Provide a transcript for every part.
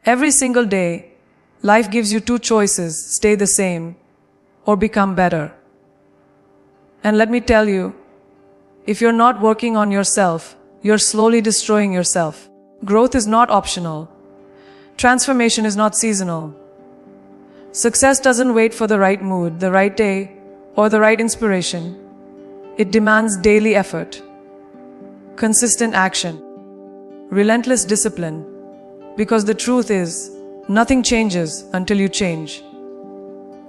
Every single day, life gives you two choices: stay the same or become better. And let me tell you, if you're not working on yourself, you're slowly destroying yourself. Growth is not optional. Transformation is not seasonal. Success doesn't wait for the right mood, the right day, or the right inspiration. It demands daily effort, consistent action, relentless discipline. Because the truth is, nothing changes until you change.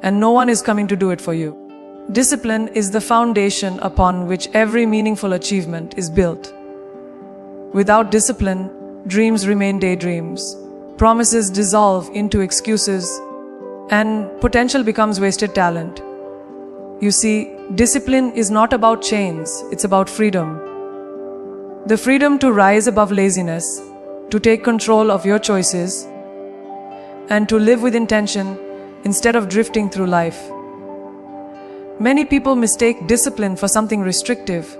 And no one is coming to do it for you. Discipline is the foundation upon which every meaningful achievement is built. Without discipline, dreams remain daydreams, promises dissolve into excuses, and potential becomes wasted talent. You see, discipline is not about chains, it's about freedom. The freedom to rise above laziness, to take control of your choices, and to live with intention instead of drifting through life. Many people mistake discipline for something restrictive,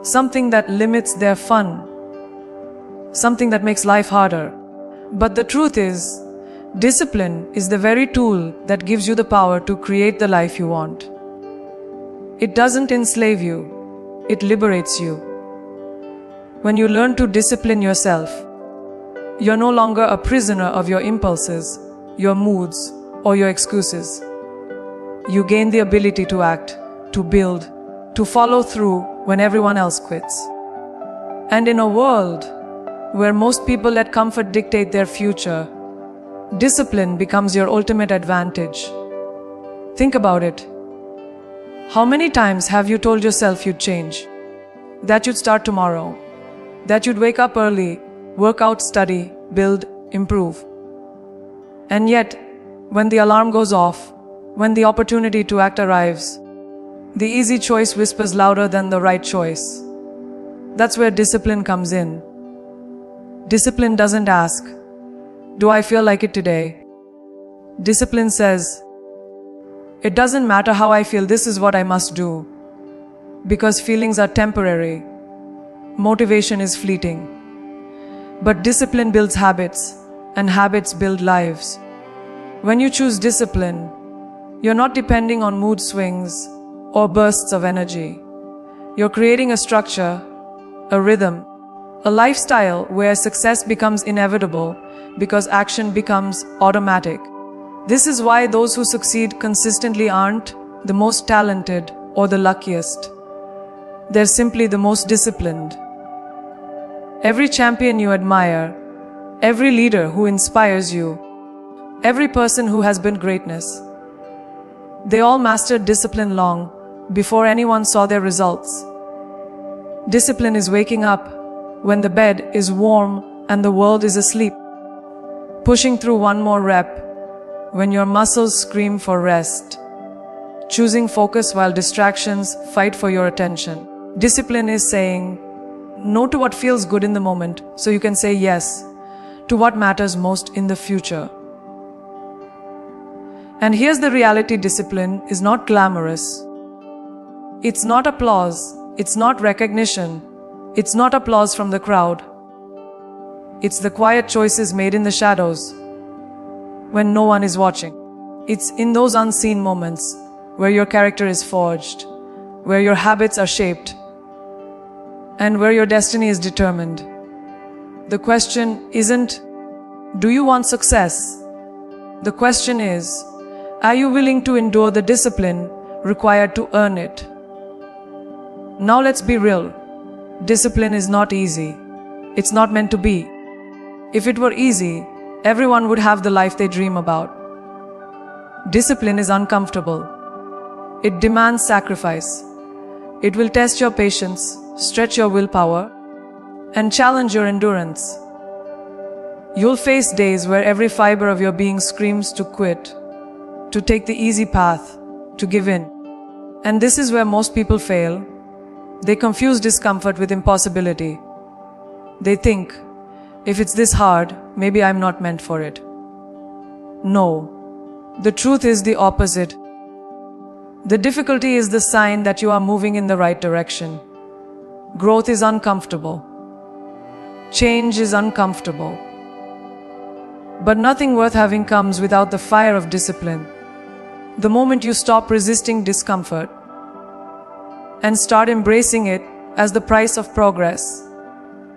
something that limits their fun, something that makes life harder. But the truth is, discipline is the very tool that gives you the power to create the life you want. It doesn't enslave you, it liberates you. When you learn to discipline yourself, you're no longer a prisoner of your impulses, your moods, or your excuses. You gain the ability to act, to build, to follow through when everyone else quits. And in a world where most people let comfort dictate their future, discipline becomes your ultimate advantage. Think about it. How many times have you told yourself you'd change? That you'd start tomorrow? That you'd wake up early, work out, study, build, improve? And yet, when the alarm goes off, when the opportunity to act arrives, the easy choice whispers louder than the right choice. That's where discipline comes in. Discipline doesn't ask, "Do I feel like it today?" Discipline says, "It doesn't matter how I feel, this is what I must do." Because feelings are temporary. Motivation is fleeting. But discipline builds habits, and habits build lives. When you choose discipline, you're not depending on mood swings or bursts of energy. You're creating a structure, a rhythm, a lifestyle where success becomes inevitable because action becomes automatic. This is why those who succeed consistently aren't the most talented or the luckiest. They're simply the most disciplined. Every champion you admire, every leader who inspires you, every person who has built greatness, they all mastered discipline long before anyone saw their results. Discipline is waking up when the bed is warm and the world is asleep. Pushing through one more rep when your muscles scream for rest. Choosing focus while distractions fight for your attention. Discipline is saying no to what feels good in the moment so you can say yes to what matters most in the future. And here's the reality: discipline is not glamorous. It's not applause. It's not recognition. It's not applause from the crowd. It's the quiet choices made in the shadows when no one is watching. It's in those unseen moments where your character is forged, where your habits are shaped, and where your destiny is determined. The question isn't, do you want success? The question is, are you willing to endure the discipline required to earn it? Now let's be real. Discipline is not easy. It's not meant to be. If it were easy, everyone would have the life they dream about. Discipline is uncomfortable. It demands sacrifice. It will test your patience, stretch your willpower, and challenge your endurance. You'll face days where every fiber of your being screams to quit, to take the easy path, to give in. And this is where most people fail. They confuse discomfort with impossibility. They think, if it's this hard, maybe I'm not meant for it. No, the truth is the opposite. The difficulty is the sign that you are moving in the right direction. Growth is uncomfortable. Change is uncomfortable. But nothing worth having comes without the fire of discipline. The moment you stop resisting discomfort and start embracing it as the price of progress,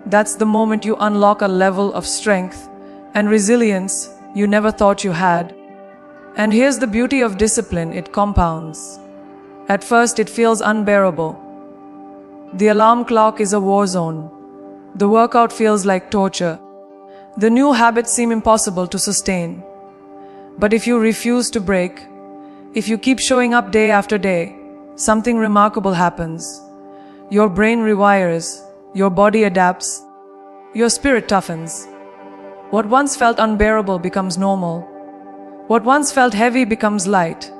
that's the moment you unlock a level of strength and resilience you never thought you had. And here's the beauty of discipline: it compounds. At first, it feels unbearable. The alarm clock is a war zone. The workout feels like torture. The new habits seem impossible to sustain. But if you refuse to break, if you keep showing up day after day, something remarkable happens. Your brain rewires, your body adapts, your spirit toughens. What once felt unbearable becomes normal. What once felt heavy becomes light.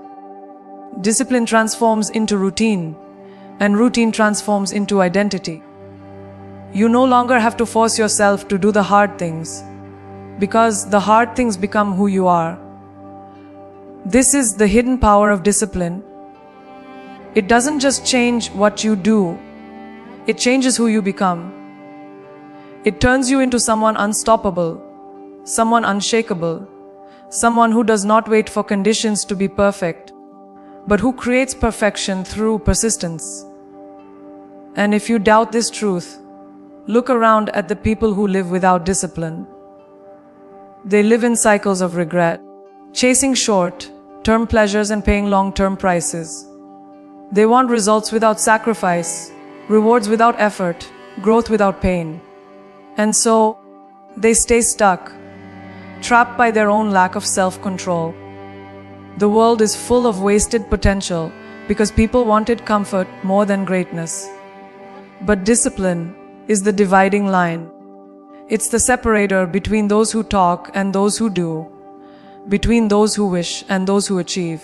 Discipline transforms into routine, and routine transforms into identity. You no longer have to force yourself to do the hard things, because the hard things become who you are. This is the hidden power of discipline. It doesn't just change what you do, it changes who you become. It turns you into someone unstoppable, someone unshakable, someone who does not wait for conditions to be perfect, but who creates perfection through persistence. And if you doubt this truth, look around at the people who live without discipline. They live in cycles of regret, chasing short-term pleasures and paying long-term prices. They want results without sacrifice, rewards without effort, growth without pain. And so, they stay stuck, trapped by their own lack of self-control. The world is full of wasted potential because people wanted comfort more than greatness. But discipline is the dividing line. It's the separator between those who talk and those who do, between those who wish and those who achieve.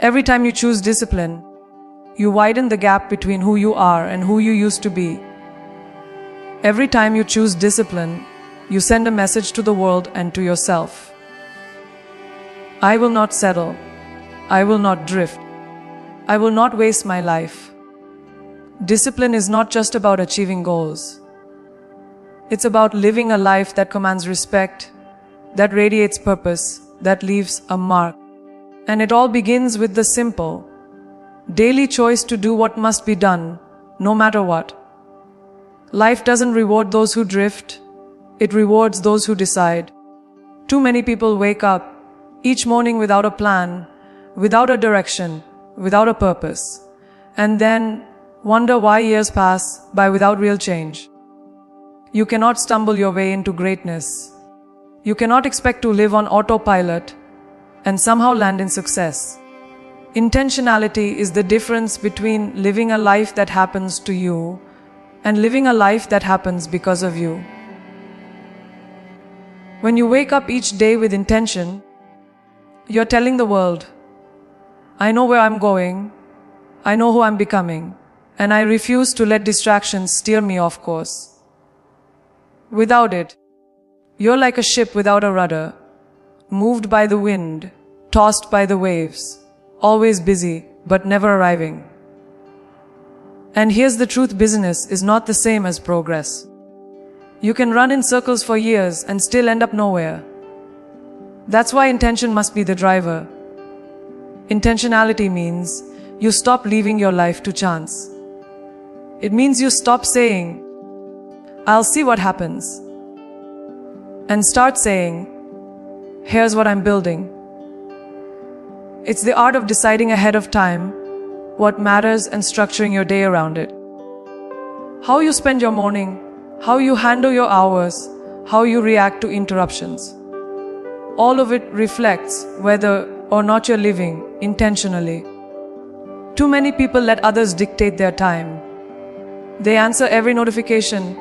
Every time you choose discipline, you widen the gap between who you are and who you used to be. Every time you choose discipline, you send a message to the world and to yourself. I will not settle. I will not drift. I will not waste my life. Discipline is not just about achieving goals. It's about living a life that commands respect, that radiates purpose, that leaves a mark. And it all begins with the simple, daily choice to do what must be done, no matter what. Life doesn't reward those who drift, it rewards those who decide. Too many people wake up each morning without a plan, without a direction, without a purpose, and then wonder why years pass by without real change. You cannot stumble your way into greatness. You cannot expect to live on autopilot and somehow land in success. Intentionality is the difference between living a life that happens to you and living a life that happens because of you. When you wake up each day with intention, you're telling the world, I know where I'm going, I know who I'm becoming, and I refuse to let distractions steer me off course. Without it, you're like a ship without a rudder, moved by the wind, tossed by the waves, always busy but never arriving. And here's the truth: business is not the same as progress. You can run in circles for years and still end up nowhere. That's why intention must be the driver. Intentionality means you stop leaving your life to chance. It means you stop saying, I'll see what happens, and start saying, here's what I'm building. It's the art of deciding ahead of time what matters and structuring your day around it. How you spend your morning, how you handle your hours, how you react to interruptions. All of it reflects whether or not you're living intentionally. Too many people let others dictate their time. They answer every notification,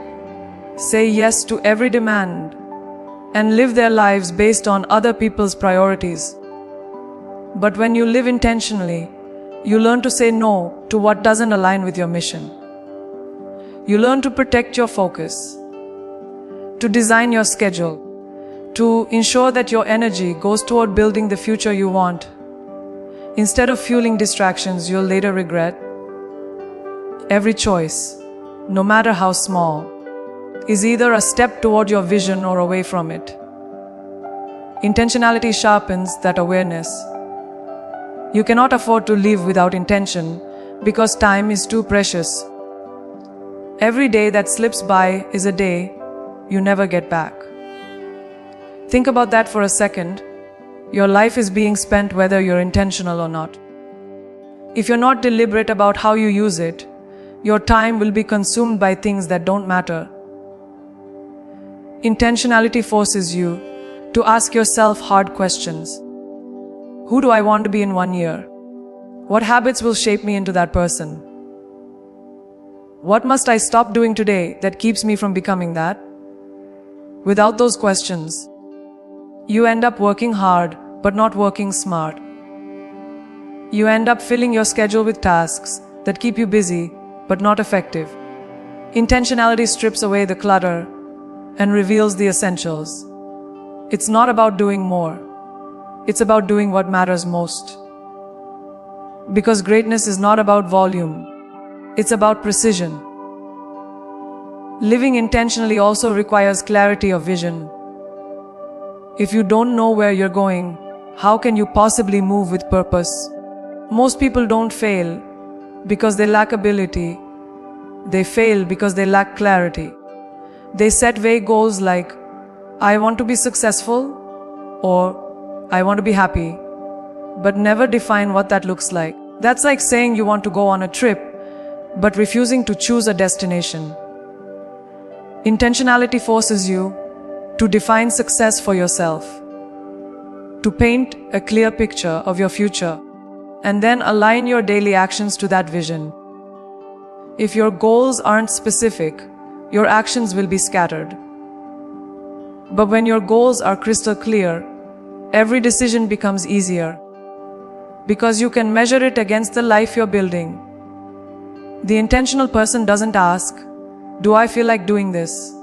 say yes to every demand, and live their lives based on other people's priorities. But when you live intentionally, you learn to say no to what doesn't align with your mission. You learn to protect your focus, to design your schedule, to ensure that your energy goes toward building the future you want, instead of fueling distractions you'll later regret. Every choice, no matter how small, is either a step toward your vision or away from it. Intentionality sharpens that awareness. You cannot afford to live without intention because time is too precious. Every day that slips by is a day you never get back. Think about that for a second. Your life is being spent whether you're intentional or not. If you're not deliberate about how you use it, your time will be consumed by things that don't matter. Intentionality forces you to ask yourself hard questions. Who do I want to be in 1 year? What habits will shape me into that person? What must I stop doing today that keeps me from becoming that? Without those questions, you end up working hard but not working smart. You end up filling your schedule with tasks that keep you busy but not effective. Intentionality strips away the clutter and reveals the essentials. It's not about doing more. It's about doing what matters most. Because greatness is not about volume. It's about precision. Living intentionally also requires clarity of vision. If you don't know where you're going, how can you possibly move with purpose? Most people don't fail because they lack ability. They fail because they lack clarity. They set vague goals like, I want to be successful or I want to be happy, but never define what that looks like. That's like saying you want to go on a trip, but refusing to choose a destination. Intentionality forces you to define success for yourself, to paint a clear picture of your future, and then align your daily actions to that vision. If your goals aren't specific, your actions will be scattered. But when your goals are crystal clear, every decision becomes easier, because you can measure it against the life you're building. The intentional person doesn't ask, do I feel like doing this?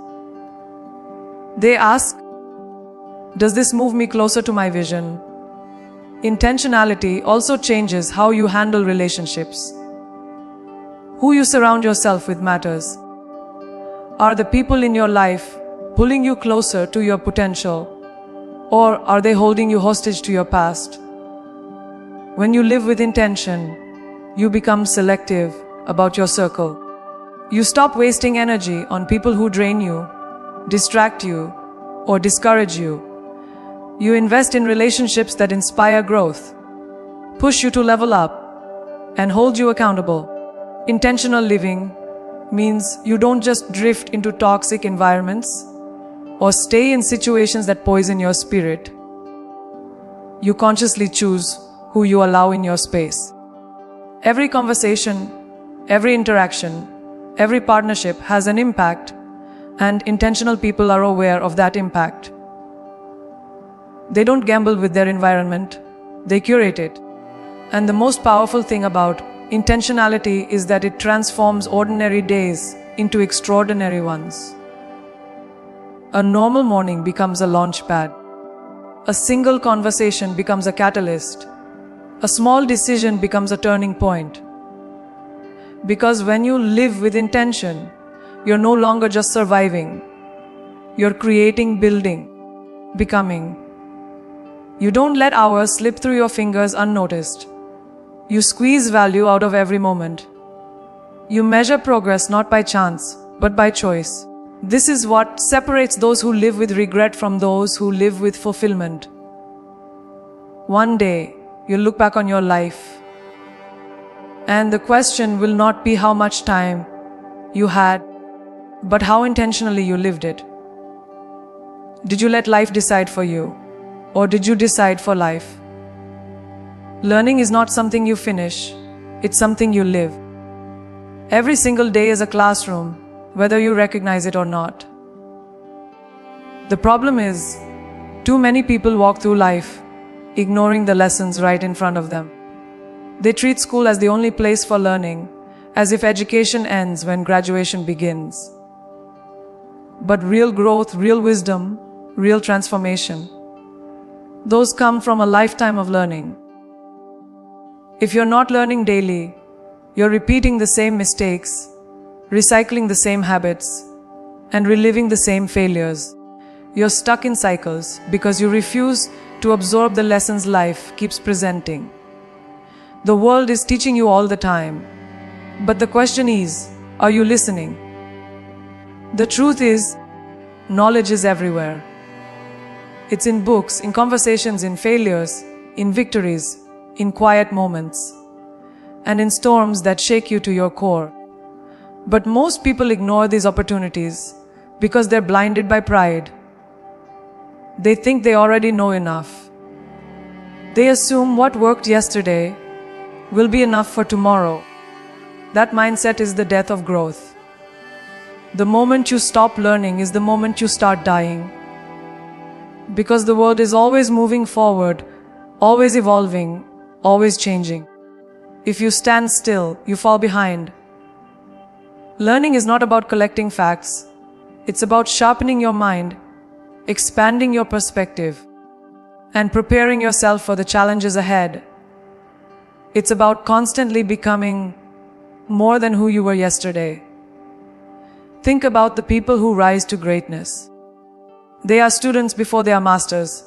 They ask, does this move me closer to my vision? Intentionality also changes how you handle relationships. Who you surround yourself with matters. Are the people in your life pulling you closer to your potential, or are they holding you hostage to your past? When you live with intention, you become selective about your circle. You stop wasting energy on people who drain you, distract you, or discourage you. You invest in relationships that inspire growth, push you to level up, and hold you accountable. Intentional living means you don't just drift into toxic environments or stay in situations that poison your spirit. You consciously choose who you allow in your space. Every conversation, every interaction, every partnership has an impact, and intentional people are aware of that impact. They don't gamble with their environment, they curate it. And the most powerful thing about intentionality is that it transforms ordinary days into extraordinary ones. A normal morning becomes a launch pad. A single conversation becomes a catalyst. A small decision becomes a turning point. Because when you live with intention, you're no longer just surviving. You're creating, building, becoming. You don't let hours slip through your fingers unnoticed. You squeeze value out of every moment. You measure progress not by chance, but by choice. This is what separates those who live with regret from those who live with fulfillment. One day, you'll look back on your life, and the question will not be how much time you had, but how intentionally you lived it. Did you let life decide for you, or did you decide for life? Learning is not something you finish, it's something you live. Every single day is a classroom, whether you recognize it or not. The problem is, too many people walk through life ignoring the lessons right in front of them. They treat school as the only place for learning, as if education ends when graduation begins. But real growth, real wisdom, real transformation, those come from a lifetime of learning. If you're not learning daily, you're repeating the same mistakes, recycling the same habits, and reliving the same failures. You're stuck in cycles because you refuse to absorb the lessons life keeps presenting. The world is teaching you all the time, but the question is, are you listening? The truth is, knowledge is everywhere. It's in books, in conversations, in failures, in victories, in quiet moments, and in storms that shake you to your core. But most people ignore these opportunities because they're blinded by pride. They think they already know enough. They assume what worked yesterday will be enough for tomorrow. That mindset is the death of growth. The moment you stop learning is the moment you start dying. Because the world is always moving forward, always evolving, always changing. If you stand still, you fall behind. Learning is not about collecting facts. It's about sharpening your mind, expanding your perspective, and preparing yourself for the challenges ahead. It's about constantly becoming more than who you were yesterday. Think about the people who rise to greatness. They are students before they are masters.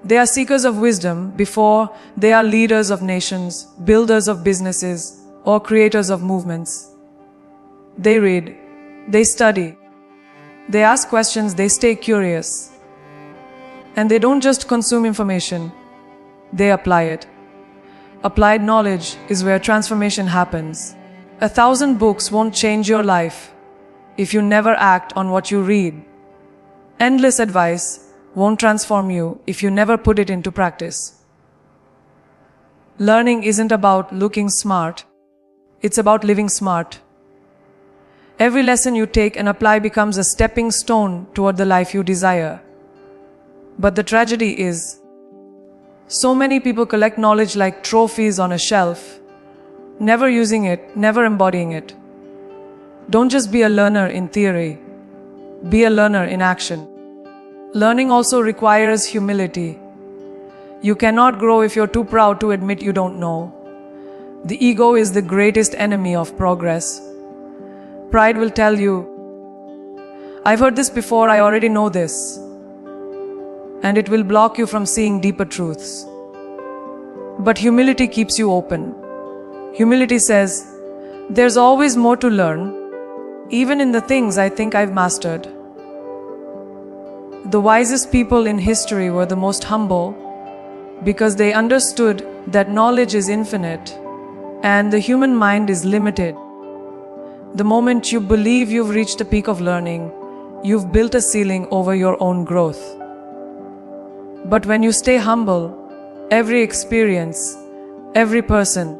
They are seekers of wisdom before they are leaders of nations, builders of businesses, or creators of movements. They read, they study, they ask questions, they stay curious. And they don't just consume information, they apply it. Applied knowledge is where transformation happens. 1,000 books won't change your life if you never act on what you read. Endless advice won't transform you if you never put it into practice. Learning isn't about looking smart, it's about living smart. Every lesson you take and apply becomes a stepping stone toward the life you desire. But the tragedy is, so many people collect knowledge like trophies on a shelf, never using it, never embodying it. Don't just be a learner in theory, be a learner in action. Learning also requires humility. You cannot grow if you're too proud to admit you don't know. The ego is the greatest enemy of progress. Pride will tell you, I've heard this before, I already know this. And it will block you from seeing deeper truths. But humility keeps you open. Humility says, there's always more to learn, even in the things I think I've mastered. The wisest people in history were the most humble because they understood that knowledge is infinite and the human mind is limited. The moment you believe you've reached the peak of learning, you've built a ceiling over your own growth. But when you stay humble, every experience, every person,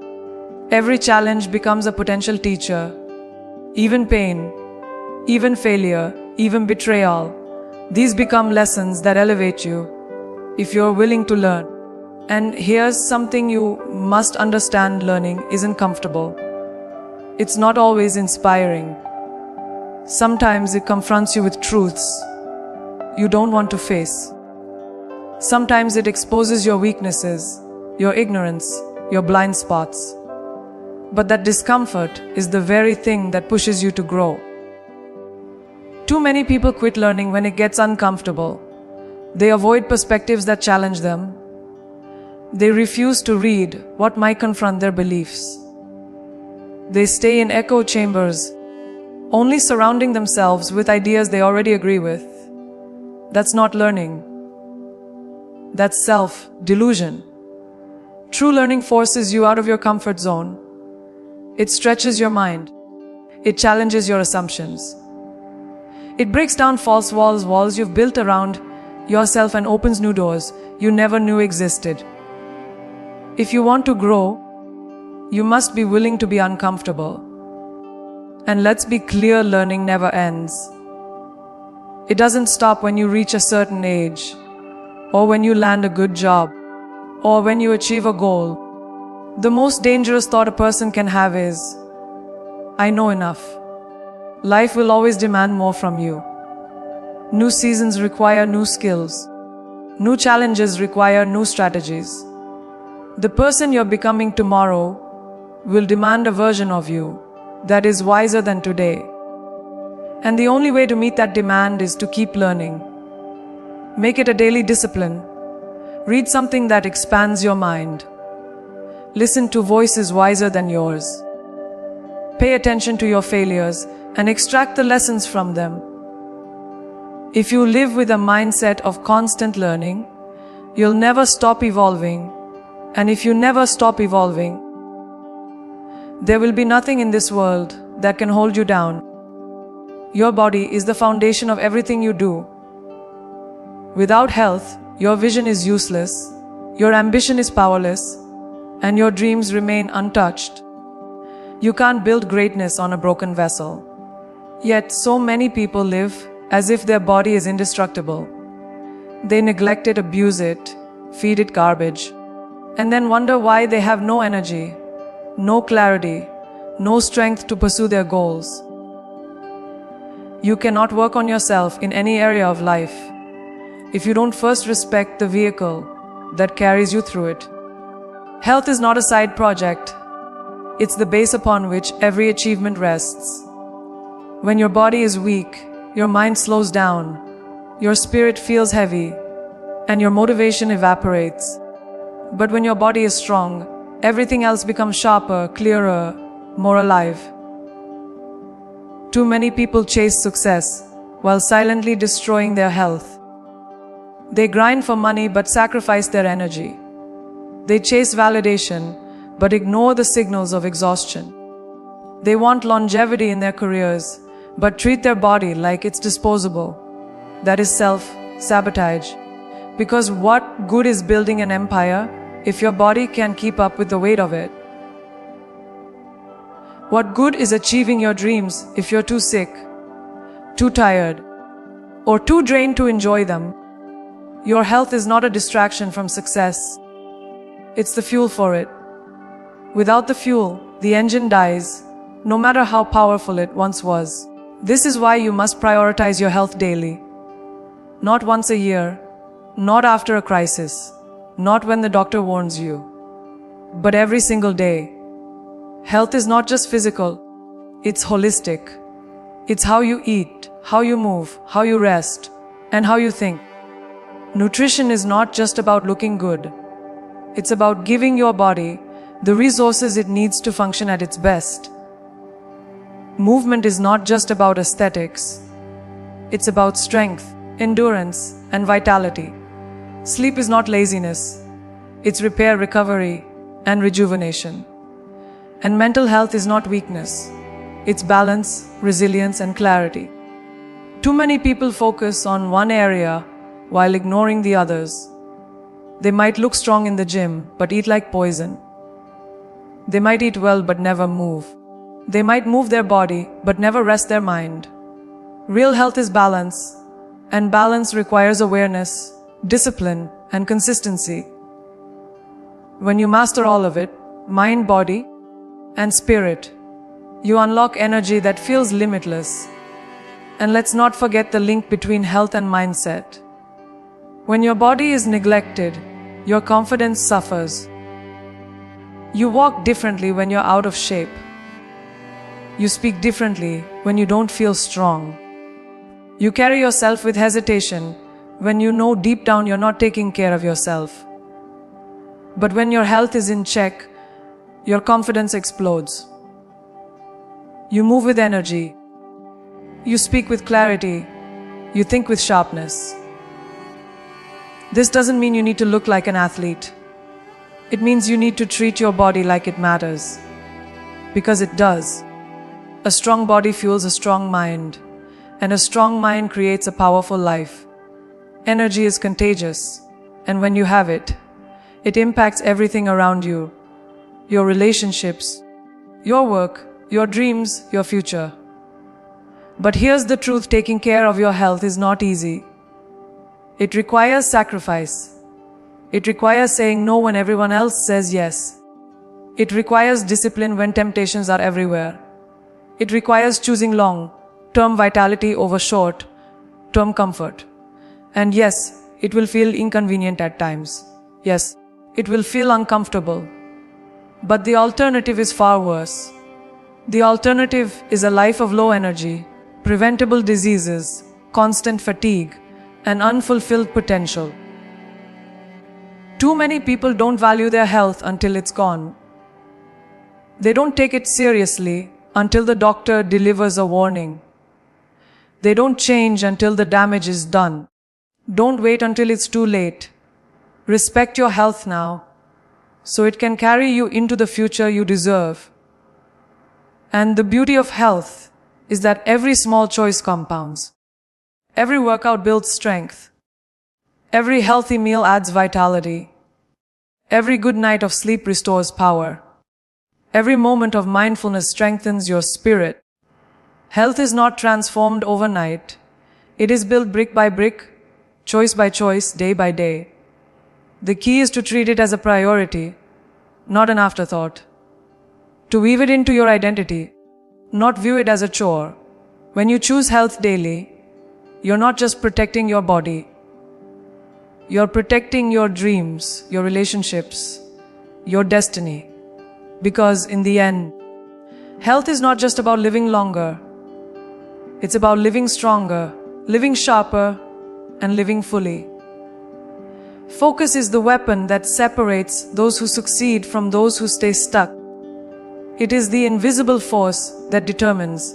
every challenge becomes a potential teacher. Even pain, even failure, even betrayal, these become lessons that elevate you if you're willing to learn. And here's something you must understand: learning isn't comfortable. It's not always inspiring. Sometimes it confronts you with truths you don't want to face. Sometimes it exposes your weaknesses, your ignorance, your blind spots. But that discomfort is the very thing that pushes you to grow. Too many people quit learning when it gets uncomfortable. They avoid perspectives that challenge them. They refuse to read what might confront their beliefs. They stay in echo chambers, only surrounding themselves with ideas they already agree with. That's not learning. That's self-delusion. True learning forces you out of your comfort zone. It stretches your mind. It challenges your assumptions. It breaks down false walls you've built around yourself and opens new doors you never knew existed. If you want to grow, you must be willing to be uncomfortable. And let's be clear, learning never ends. It doesn't stop when you reach a certain age, or when you land a good job, or when you achieve a goal. The most dangerous thought a person can have is, I know enough. Life will always demand more from you. New seasons require new skills. New challenges require new strategies. The person you're becoming tomorrow will demand a version of you that is wiser than today. And the only way to meet that demand is to keep learning. Make it a daily discipline. Read something that expands your mind. Listen to voices wiser than yours. Pay attention to your failures and extract the lessons from them. If you live with a mindset of constant learning, you'll never stop evolving. And if you never stop evolving, there will be nothing in this world that can hold you down. Your body is the foundation of everything you do. Without health, your vision is useless, your ambition is powerless, and your dreams remain untouched. You can't build greatness on a broken vessel. Yet so many people live as if their body is indestructible. They neglect it, abuse it, feed it garbage, and then wonder why they have no energy, no clarity, no strength to pursue their goals. You cannot work on yourself in any area of life if you don't first respect the vehicle that carries you through it. Health is not a side project. It's the base upon which every achievement rests. When your body is weak, your mind slows down, your spirit feels heavy, and your motivation evaporates. But when your body is strong, everything else becomes sharper, clearer, more alive. Too many people chase success while silently destroying their health. They grind for money but sacrifice their energy. They chase validation but ignore the signals of exhaustion. They want longevity in their careers but treat their body like it's disposable. That is self-sabotage. Because what good is building an empire if your body can't keep up with the weight of it? What good is achieving your dreams if you're too sick, too tired, or too drained to enjoy them? Your health is not a distraction from success. It's the fuel for it. Without the fuel, the engine dies, no matter how powerful it once was. This is why you must prioritize your health daily. Not once a year, not after a crisis, not when the doctor warns you, but every single day. Health is not just physical, it's holistic. It's how you eat, how you move, how you rest, and how you think. Nutrition is not just about looking good. It's about giving your body the resources it needs to function at its best. Movement is not just about aesthetics. It's about strength, endurance, and vitality. Sleep is not laziness. It's repair, recovery, and rejuvenation. And mental health is not weakness. It's balance, resilience, and clarity. Too many people focus on one area while ignoring the others. They might look strong in the gym, but eat like poison. They might eat well, but never move. They might move their body, but never rest their mind. Real health is balance, and balance requires awareness, discipline, and consistency. When you master all of it, mind, body, and spirit, you unlock energy that feels limitless. And let's not forget the link between health and mindset. When your body is neglected, your confidence suffers. You walk differently when you're out of shape. You speak differently when you don't feel strong. You carry yourself with hesitation when you know deep down you're not taking care of yourself. But when your health is in check, your confidence explodes. You move with energy. You speak with clarity. You think with sharpness. This doesn't mean you need to look like an athlete. It means you need to treat your body like it matters. Because it does. A strong body fuels a strong mind, and a strong mind creates a powerful life. Energy is contagious, and when you have it, it impacts everything around you. Your relationships, your work, your dreams, your future. But here's the truth, taking care of your health is not easy. It requires sacrifice. It requires saying no when everyone else says yes. It requires discipline when temptations are everywhere. It requires choosing long-term vitality over short-term comfort. And yes, it will feel inconvenient at times. Yes, it will feel uncomfortable. But the alternative is far worse. The alternative is a life of low energy, preventable diseases, constant fatigue, and unfulfilled potential. Too many people don't value their health until it's gone. They don't take it seriously until the doctor delivers a warning. They don't change until the damage is done. Don't wait until it's too late. Respect your health now, so it can carry you into the future you deserve. And the beauty of health is that every small choice compounds. Every workout builds strength. Every healthy meal adds vitality. Every good night of sleep restores power. Every moment of mindfulness strengthens your spirit. Health is not transformed overnight. It is built brick by brick, choice by choice, day by day. The key is to treat it as a priority, not an afterthought. To weave it into your identity, not view it as a chore. When you choose health daily, you're not just protecting your body. You're protecting your dreams, your relationships, your destiny. Because in the end, health is not just about living longer. It's about living stronger, living sharper, and living fully. Focus is the weapon that separates those who succeed from those who stay stuck. It is the invisible force that determines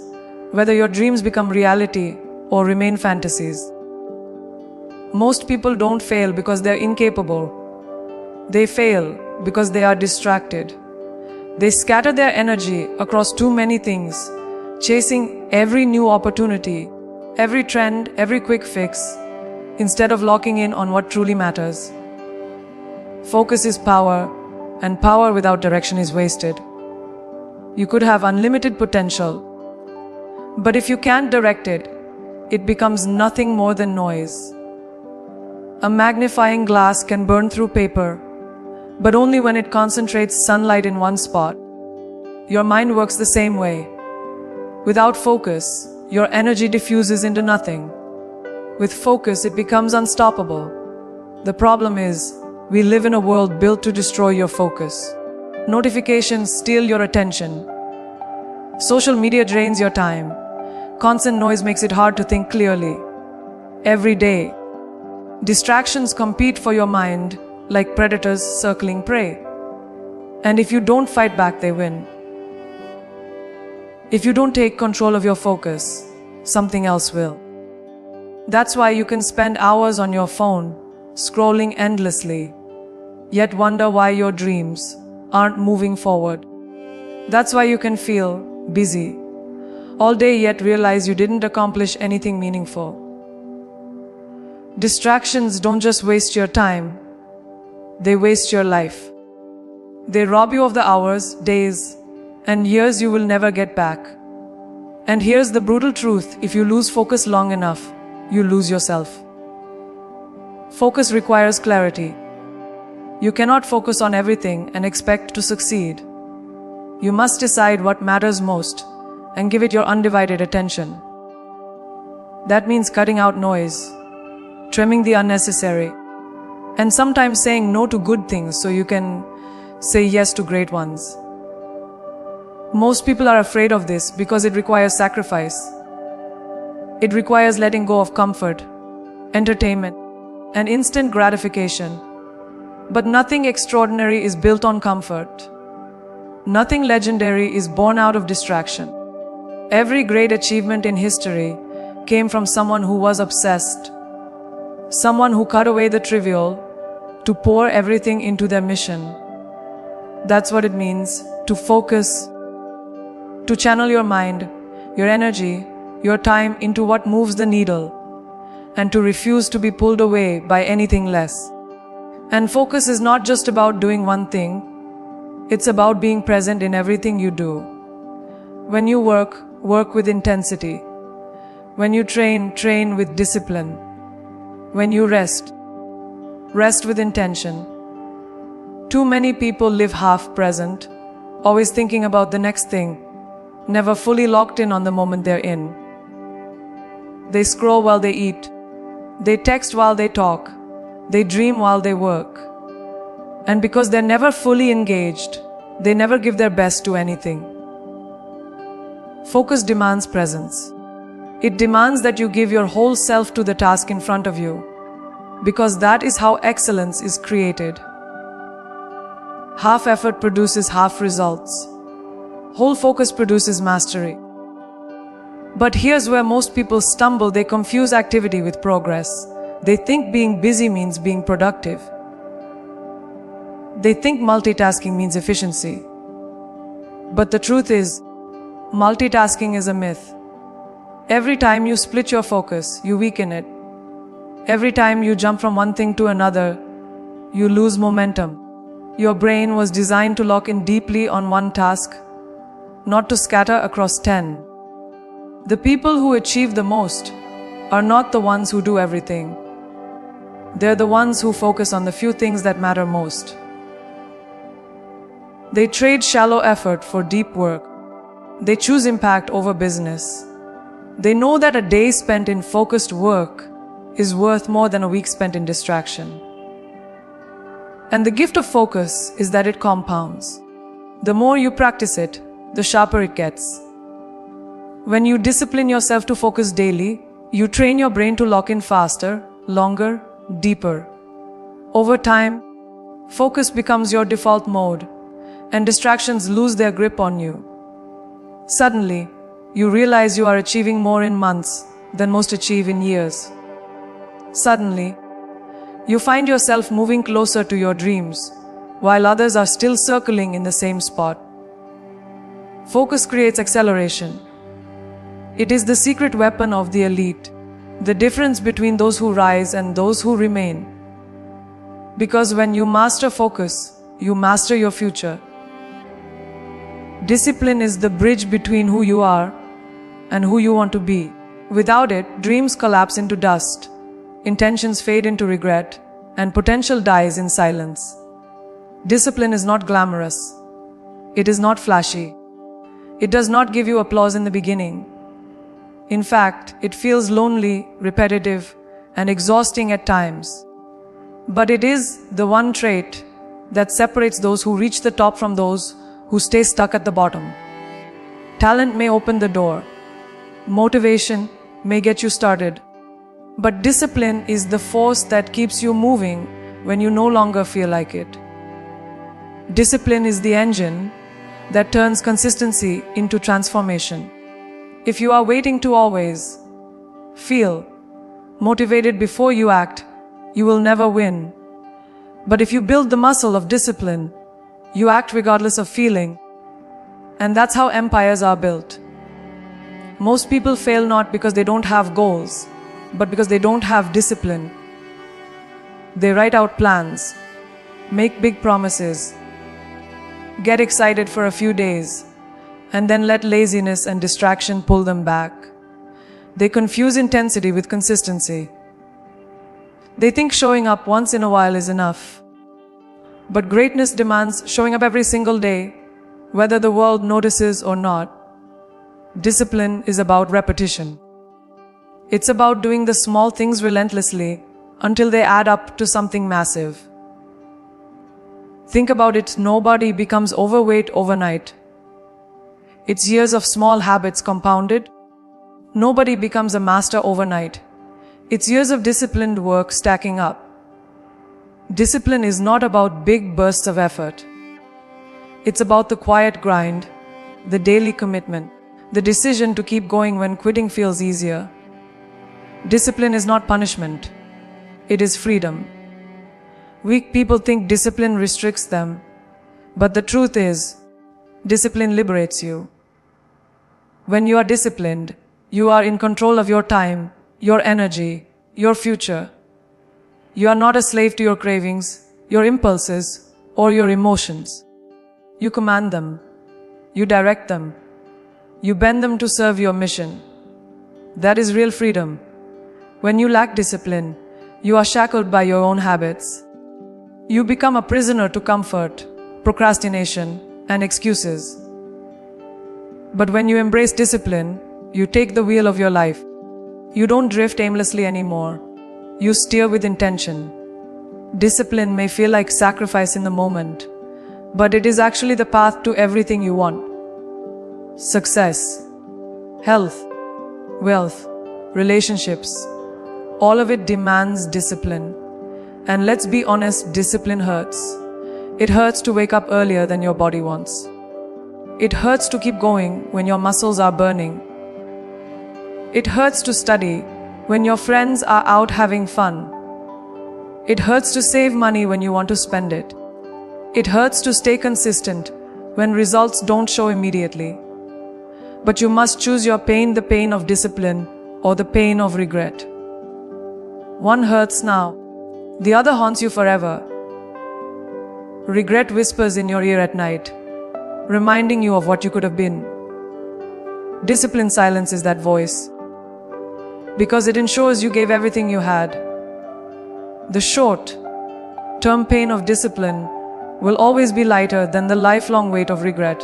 whether your dreams become reality or remain fantasies. Most people don't fail because they're incapable. They fail because they are distracted. They scatter their energy across too many things, chasing every new opportunity, every trend, every quick fix, instead of locking in on what truly matters. Focus is power, and power without direction is wasted. You could have unlimited potential, but if you can't direct it, it becomes nothing more than noise. A magnifying glass can burn through paper, but only when it concentrates sunlight in one spot. Your mind works the same way. Without focus, your energy diffuses into nothing. With focus, it becomes unstoppable. The problem is, we live in a world built to destroy your focus. Notifications steal your attention. Social media drains your time. Constant noise makes it hard to think clearly. Every day, distractions compete for your mind like predators circling prey. And if you don't fight back, they win. If you don't take control of your focus, something else will. That's why you can spend hours on your phone, scrolling endlessly, yet wonder why your dreams aren't moving forward. That's why you can feel busy all day yet realize you didn't accomplish anything meaningful. Distractions don't just waste your time, they waste your life. They rob you of the hours, days, and years you will never get back. And here's the brutal truth: if you lose focus long enough, you lose yourself. Focus requires clarity. You cannot focus on everything and expect to succeed. You must decide what matters most and give it your undivided attention. That means cutting out noise, trimming the unnecessary, and sometimes saying no to good things so you can say yes to great ones. Most people are afraid of this because it requires sacrifice. It requires letting go of comfort, entertainment, and instant gratification. But nothing extraordinary is built on comfort. Nothing legendary is born out of distraction. Every great achievement in history came from someone who was obsessed. Someone who cut away the trivial to pour everything into their mission. That's what it means to focus, to channel your mind, your energy, your time into what moves the needle, and to refuse to be pulled away by anything less. And focus is not just about doing one thing, it's about being present in everything you do. When you work, work with intensity. When you train, train with discipline. When you rest, rest with intention. Too many people live half present, always thinking about the next thing, never fully locked in on the moment they're in. They scroll while they eat. They text while they talk. They dream while they work. And because they're never fully engaged, they never give their best to anything. Focus demands presence. It demands that you give your whole self to the task in front of you, because that is how excellence is created. Half effort produces half results. Whole focus produces mastery. But here's where most people stumble. They confuse activity with progress. They think being busy means being productive. They think multitasking means efficiency. But the truth is, multitasking is a myth. Every time you split your focus, you weaken it. Every time you jump from one thing to another, you lose momentum. Your brain was designed to lock in deeply on one task, not to scatter across 10. The people who achieve the most are not the ones who do everything. They're the ones who focus on the few things that matter most. They trade shallow effort for deep work. They choose impact over business. They know that a day spent in focused work is worth more than a week spent in distraction. And the gift of focus is that it compounds. The more you practice it, the sharper it gets. When you discipline yourself to focus daily, you train your brain to lock in faster, longer, deeper. Over time, focus becomes your default mode, and distractions lose their grip on you. Suddenly, you realize you are achieving more in months than most achieve in years. Suddenly, you find yourself moving closer to your dreams, while others are still circling in the same spot. Focus creates acceleration. It is the secret weapon of the elite, the difference between those who rise and those who remain. Because when you master focus, you master your future. Discipline is the bridge between who you are and who you want to be. Without it, dreams collapse into dust, intentions fade into regret, and potential dies in silence. Discipline is not glamorous. It is not flashy. It does not give you applause in the beginning. In fact, it feels lonely, repetitive, and exhausting at times. But it is the one trait that separates those who reach the top from those who stay stuck at the bottom. Talent may open the door. Motivation may get you started. But discipline is the force that keeps you moving when you no longer feel like it. Discipline is the engine that turns consistency into transformation. If you are waiting to always feel motivated before you act, you will never win. But if you build the muscle of discipline, you act regardless of feeling. And that's how empires are built. Most people fail not because they don't have goals, but because they don't have discipline. They write out plans, make big promises, get excited for a few days, and then let laziness and distraction pull them back. They confuse intensity with consistency. They think showing up once in a while is enough. But greatness demands showing up every single day, whether the world notices or not. Discipline is about repetition. It's about doing the small things relentlessly until they add up to something massive. Think about it, nobody becomes overweight overnight. It's years of small habits compounded. Nobody becomes a master overnight. It's years of disciplined work stacking up. Discipline is not about big bursts of effort. It's about the quiet grind, the daily commitment, the decision to keep going when quitting feels easier. Discipline is not punishment. It is freedom. Weak people think discipline restricts them, but the truth is, discipline liberates you. When you are disciplined, you are in control of your time, your energy, your future. You are not a slave to your cravings, your impulses, or your emotions. You command them. You direct them. You bend them to serve your mission. That is real freedom. When you lack discipline, you are shackled by your own habits. You become a prisoner to comfort, procrastination, and excuses. But when you embrace discipline, you take the wheel of your life. You don't drift aimlessly anymore. You steer with intention. Discipline may feel like sacrifice in the moment, but it is actually the path to everything you want. Success, health, wealth, relationships. All of it demands discipline. And let's be honest, discipline hurts. It hurts to wake up earlier than your body wants. It hurts to keep going when your muscles are burning. It hurts to study when your friends are out having fun. It hurts to save money when you want to spend it. It hurts to stay consistent when results don't show immediately. But you must choose your pain, the pain of discipline or the pain of regret. One hurts now, the other haunts you forever. Regret whispers in your ear at night, reminding you of what you could have been. Discipline silences that voice, because it ensures you gave everything you had. The short-term pain of discipline will always be lighter than the lifelong weight of regret.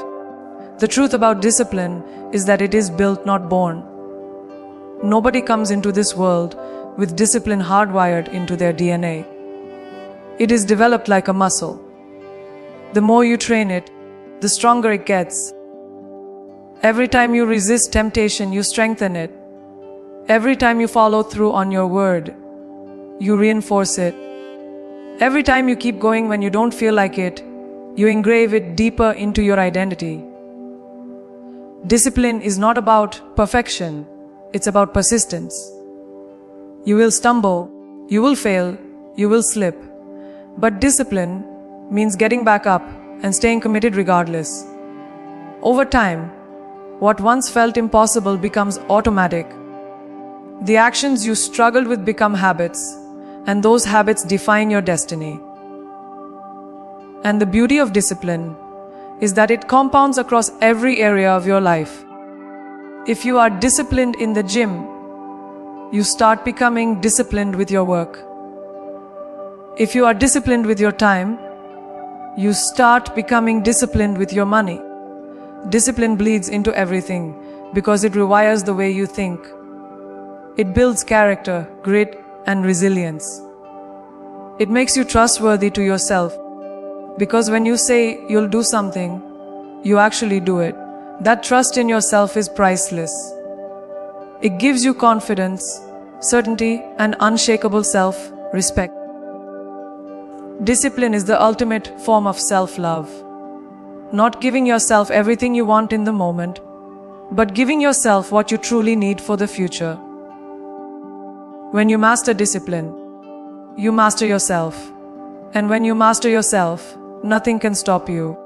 The truth about discipline is that it is built, not born. Nobody comes into this world with discipline hardwired into their DNA. It is developed like a muscle. The more you train it, the stronger it gets. Every time you resist temptation, you strengthen it. Every time you follow through on your word, you reinforce it. Every time you keep going when you don't feel like it, you engrave it deeper into your identity. Discipline is not about perfection, it's about persistence. You will stumble, you will fail, you will slip. But discipline means getting back up and staying committed regardless. Over time, what once felt impossible becomes automatic. The actions you struggled with become habits, and those habits define your destiny. And the beauty of discipline is that it compounds across every area of your life. If you are disciplined in the gym, you start becoming disciplined with your work. If you are disciplined with your time, you start becoming disciplined with your money. Discipline bleeds into everything because it rewires the way you think. It builds character, grit, and resilience. It makes you trustworthy to yourself because when you say you'll do something, you actually do it. That trust in yourself is priceless. It gives you confidence, certainty, and unshakable self-respect. Discipline is the ultimate form of self-love. Not giving yourself everything you want in the moment, but giving yourself what you truly need for the future. When you master discipline, you master yourself. And when you master yourself, nothing can stop you.